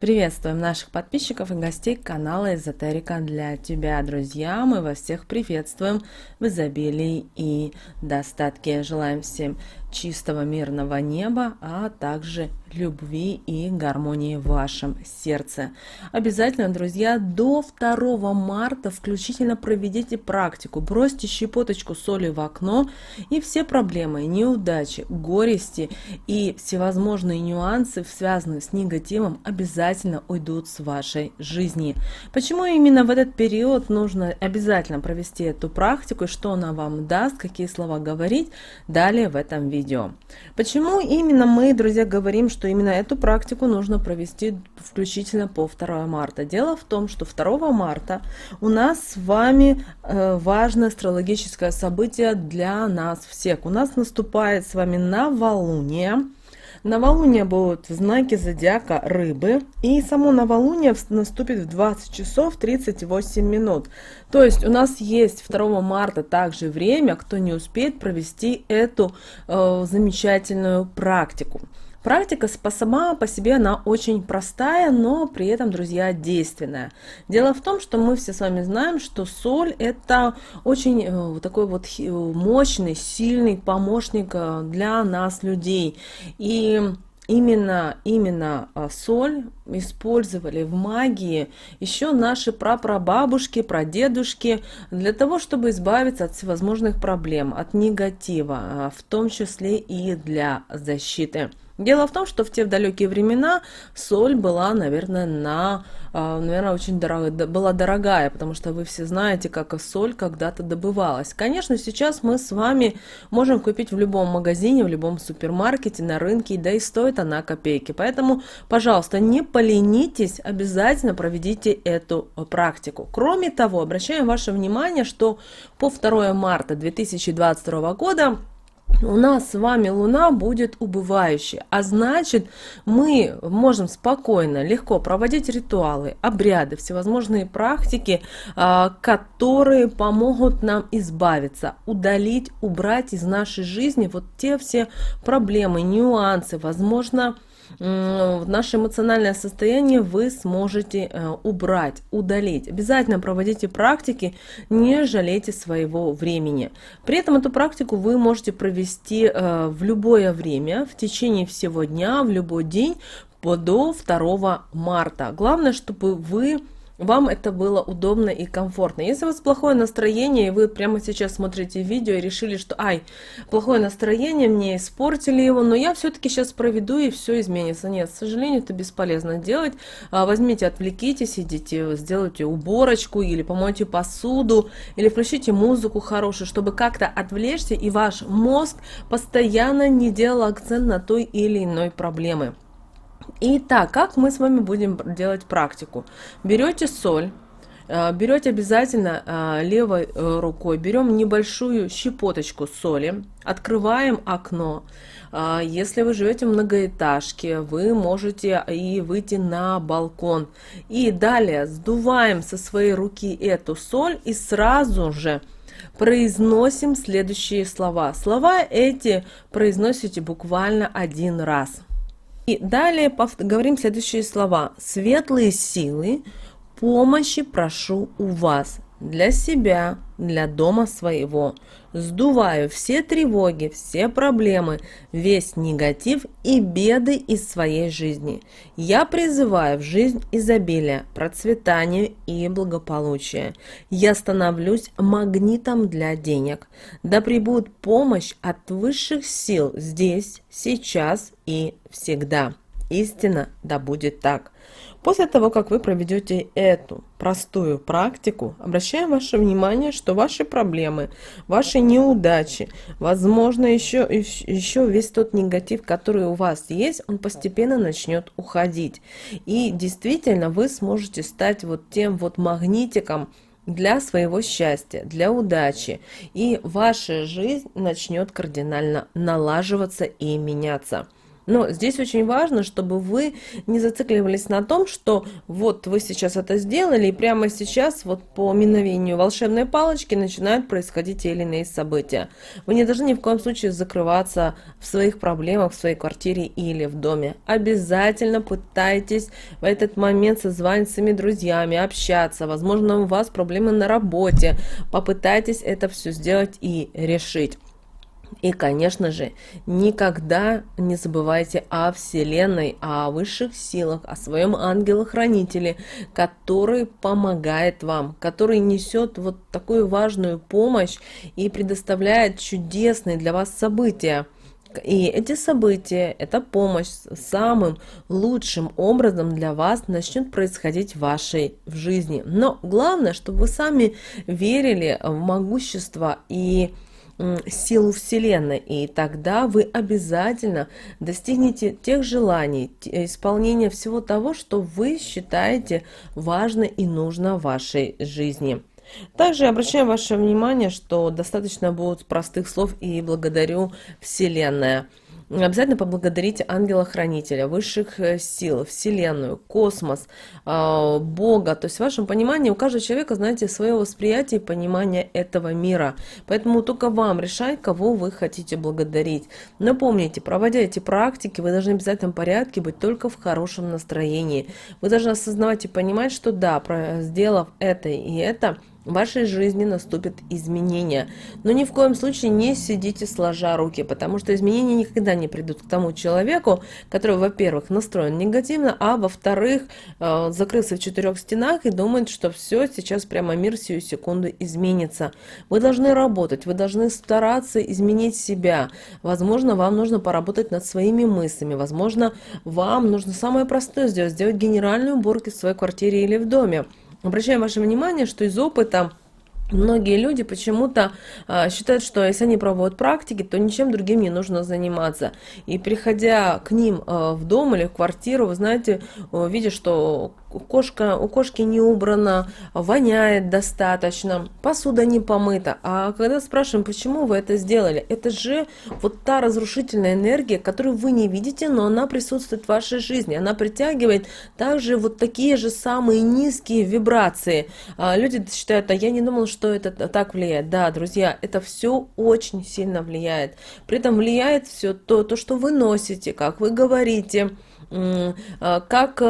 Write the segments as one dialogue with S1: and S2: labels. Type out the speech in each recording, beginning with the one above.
S1: Приветствуем наших подписчиков и гостей канала Эзотерика для тебя, друзья. Мы вас всех приветствуем в изобилии и достатке. Желаем всем чистого мирного неба, а также любви и гармонии в вашем сердце. Обязательно, друзья, до 2 марта включительно проведите практику. Бросьте щепоточку соли в окно, и все проблемы, неудачи, горести и всевозможные нюансы, связанные с негативом, обязательно уйдут с вашей жизни. Почему именно в этот период нужно обязательно провести эту практику, и что она вам даст, какие слова говорить, далее в этом видео. Почему именно мы, друзья, говорим, что именно эту практику нужно провести включительно по 2 марта? Дело в том, что 2 марта у нас с вами важное астрологическое событие для нас всех. У нас наступает с вами новолуние. Новолуние будет в знаке зодиака Рыбы, и само новолуние наступит в 20 часов 38 минут. То есть у нас есть 2 марта также время, кто не успеет провести эту замечательную практику. Практика сама по себе, она очень простая, но при этом, друзья, действенная. Дело в том, что мы все с вами знаем, что соль – это очень такой вот мощный, сильный помощник для нас, людей. И именно соль использовали в магии еще наши прапрабабушки, прадедушки для того, чтобы избавиться от всевозможных проблем, от негатива, в том числе и для защиты. Дело в том, что в те далекие времена соль была, наверное, очень была дорогая, потому что вы все знаете, как соль когда-то добывалась. Конечно, сейчас мы с вами можем купить в любом магазине, в любом супермаркете, на рынке, да и стоит она копейки. Поэтому, пожалуйста, не поленитесь, обязательно проведите эту практику. Кроме того, обращаем ваше внимание, что по 2 марта 2022 года у нас с вами Луна будет убывающей, а значит, мы можем спокойно, легко проводить ритуалы, обряды, всевозможные практики, которые помогут нам избавиться, удалить, убрать из нашей жизни вот те все проблемы, нюансы, возможно, наше эмоциональное состояние вы сможете убрать, удалить. Обязательно проводите практики, не жалейте своего времени. При этом эту практику вы можете провести в любое время, в течение всего дня, в любой день до 2 марта. Главное, чтобы вам это было удобно и комфортно. Если у вас плохое настроение, и вы прямо сейчас смотрите видео и решили, что плохое настроение, мне испортили его, но я все-таки сейчас проведу и все изменится. Нет, к сожалению, это бесполезно делать. Возьмите, отвлекитесь, идите, сделайте уборочку или помойте посуду, или включите музыку хорошую, чтобы как-то отвлечься, и ваш мозг постоянно не делал акцент на той или иной проблемы. Итак, как мы с вами будем делать практику? Берете соль, берете обязательно левой рукой, берем небольшую щепоточку соли, открываем окно. Если вы живете в многоэтажке, вы можете и выйти на балкон. И далее сдуваем со своей руки эту соль и сразу же произносим следующие слова. Слова эти произносите буквально 1 раз. И далее говорим следующие слова. Светлые силы, помощи прошу у вас, для себя, для дома своего. Сдуваю все тревоги, все проблемы, весь негатив и беды из своей жизни. Я призываю в жизнь изобилия, процветания и благополучия. Я становлюсь магнитом для денег. Да пребудет помощь от высших сил здесь, сейчас и всегда. Истинно да будет так. После того, как вы проведете эту простую практику, обращаем ваше внимание, что ваши проблемы, ваши неудачи, возможно, еще весь тот негатив, который у вас есть, он постепенно начнет уходить. И действительно вы сможете стать вот тем вот магнитиком для своего счастья, для удачи. И ваша жизнь начнет кардинально налаживаться и меняться. Но здесь очень важно, чтобы вы не зацикливались на том, что вот вы сейчас это сделали, и прямо сейчас вот по мгновению волшебной палочки начинают происходить те или иные события. Вы не должны ни в коем случае закрываться в своих проблемах, в своей квартире или в доме. Обязательно пытайтесь в этот момент созванивать с своими друзьями, общаться. Возможно, у вас проблемы на работе. Попытайтесь это все сделать и решить. И, конечно же, никогда не забывайте о Вселенной, о высших силах, о своем ангеле-хранителе, который помогает вам, который несет вот такую важную помощь и предоставляет чудесные для вас события. И эти события, эта помощь самым лучшим образом для вас начнет происходить в вашей жизни. Но главное, чтобы вы сами верили в могущество и силу Вселенной, и тогда вы обязательно достигнете тех желаний, исполнения всего того, что вы считаете важно и нужно в вашей жизни. Также обращаю ваше внимание, что достаточно будет простых слов и благодарю Вселенная. Обязательно поблагодарите ангела-хранителя, высших сил, Вселенную, космос, Бога. То есть в вашем понимании у каждого человека, знаете, свое восприятие и понимание этого мира. Поэтому только вам решать, кого вы хотите благодарить. Но помните, проводя эти практики, вы должны в обязательном порядке быть только в хорошем настроении. Вы должны осознавать и понимать, что да, сделав это и это, в вашей жизни наступят изменения. Но ни в коем случае не сидите сложа руки, потому что изменения никогда не придут к тому человеку, который, во-первых, настроен негативно, а во-вторых, закрылся в 4 стенах и думает, что все, сейчас прямо мир сию секунду изменится. Вы должны работать, вы должны стараться изменить себя. Возможно, вам нужно поработать над своими мыслями, возможно, вам нужно самое простое сделать генеральную уборку в своей квартире или в доме. Обращаю ваше внимание, что из опыта многие люди почему-то считают, что если они проводят практики, то ничем другим не нужно заниматься. И приходя к ним в дом или в квартиру, вы знаете, видя, что у кошки не убрано, воняет достаточно, посуда не помыта. А когда спрашиваем, почему вы это сделали, это же вот та разрушительная энергия, которую вы не видите, но она присутствует в вашей жизни. Она притягивает также вот такие же самые низкие вибрации. Люди считают, а я не думал, что это так влияет. Да, друзья, это все очень сильно влияет. При этом влияет все то, что вы носите, как вы говорите, как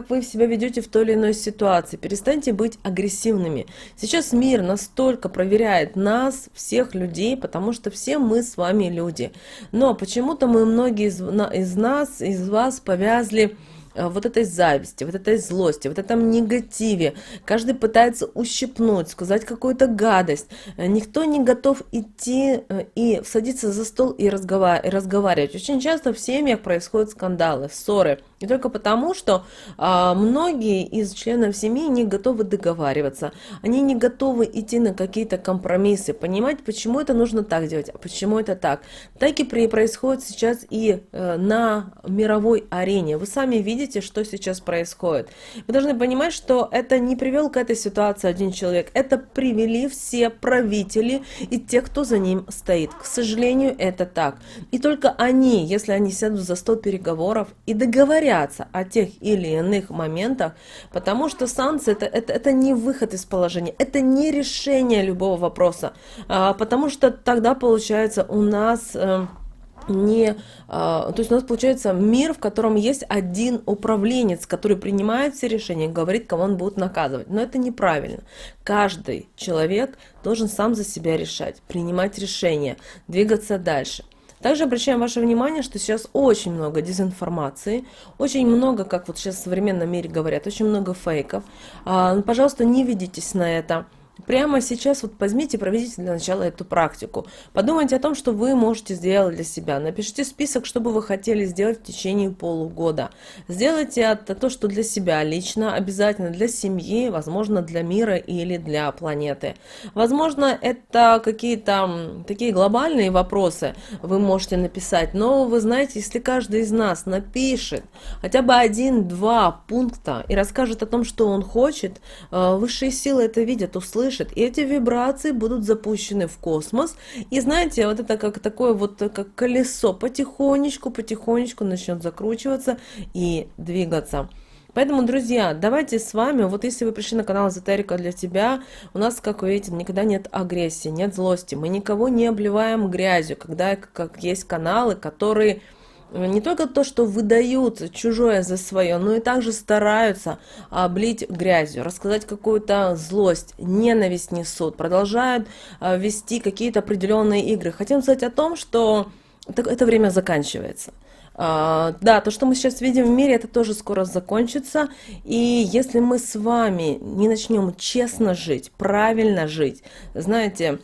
S1: вы себя ведете в той или иной ситуации. Перестаньте быть агрессивными. Сейчас мир настолько проверяет нас, всех людей, потому что все мы с вами люди. Но почему-то многие из вас повязли вот этой зависти, вот этой злости, вот этом негативе. Каждый пытается ущипнуть, сказать какую-то гадость. Никто не готов идти и садиться за стол и разговаривать. Очень часто в семьях происходят скандалы, ссоры. И только потому, что многие из членов семьи не готовы договариваться. Они не готовы идти на какие-то компромиссы, понимать, почему это нужно так делать, а почему это так. Так и происходит сейчас и на мировой арене. Вы сами видите, что сейчас происходит. Вы должны понимать, что это не привел к этой ситуации один человек. Это привели все правители и те, кто за ним стоит. К сожалению, это так. И только они, если они сядут за стол переговоров и договорятся о тех или иных моментах, потому что санкции это не выход из положения, это не решение любого вопроса, потому что тогда получается у нас то есть у нас получается мир, в котором есть один управленец, который принимает все решения, говорит, кого он будет наказывать. Но это неправильно. Каждый человек должен сам за себя решать, принимать решения, двигаться дальше. Также обращаем ваше внимание, что сейчас очень много дезинформации, очень много, как вот сейчас в современном мире говорят, очень много фейков. Пожалуйста, не ведитесь на это. Прямо сейчас вот возьмите и проведите для начала эту практику. Подумайте о том, что вы можете сделать для себя. Напишите список, что бы вы хотели сделать в течение полугода. Сделайте то, что для себя лично, обязательно для семьи, возможно, для мира или для планеты. Возможно, это какие-то такие глобальные вопросы вы можете написать, но вы знаете, если каждый из нас напишет хотя бы 1-2 пункта и расскажет о том, что он хочет, высшие силы это видят, услышат услышит. И эти вибрации будут запущены в космос. И знаете, вот это как такое вот как колесо потихонечку, потихонечку начнет закручиваться и двигаться. Поэтому, друзья, давайте с вами, вот если вы пришли на канал Эзотерика для тебя, у нас, как вы видите, никогда нет агрессии, нет злости, мы никого не обливаем грязью, когда как есть каналы, которые не только то, что выдают чужое за свое, но и также стараются облить грязью, рассказать какую-то злость, ненависть несут, продолжают вести какие-то определенные игры. Хотим сказать о том, что это время заканчивается. Да, то, что мы сейчас видим в мире, это тоже скоро закончится. И если мы с вами не начнем честно жить, правильно жить, знаете,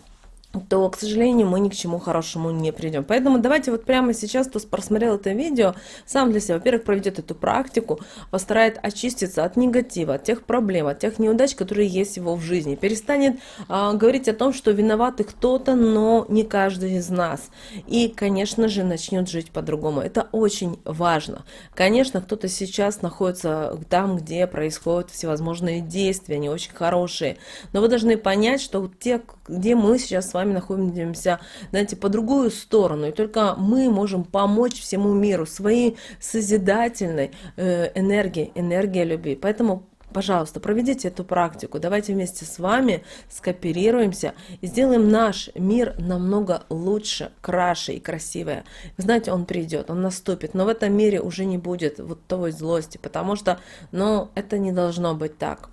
S1: то, к сожалению, мы ни к чему хорошему не придем. Поэтому давайте вот прямо сейчас, кто просмотрел это видео, сам для себя, во-первых, проведет эту практику, постарается очиститься от негатива, от тех проблем, от тех неудач, которые есть его в жизни. Перестанет говорить о том, что виноваты кто-то, но не каждый из нас. И, конечно же, начнет жить по-другому. Это очень важно. Конечно, кто-то сейчас находится там, где происходят всевозможные действия, не очень хорошие. Но вы должны понять, что те, где мы сейчас с вами находимся, знаете, по другую сторону, и только мы можем помочь всему миру своей созидательной энергией, энергией любви. Поэтому, пожалуйста, проведите эту практику, давайте вместе с вами скооперируемся и сделаем наш мир намного лучше, краше и красивее. Вы знаете, он придет, он наступит, но в этом мире уже не будет вот той злости, потому что, это не должно быть так.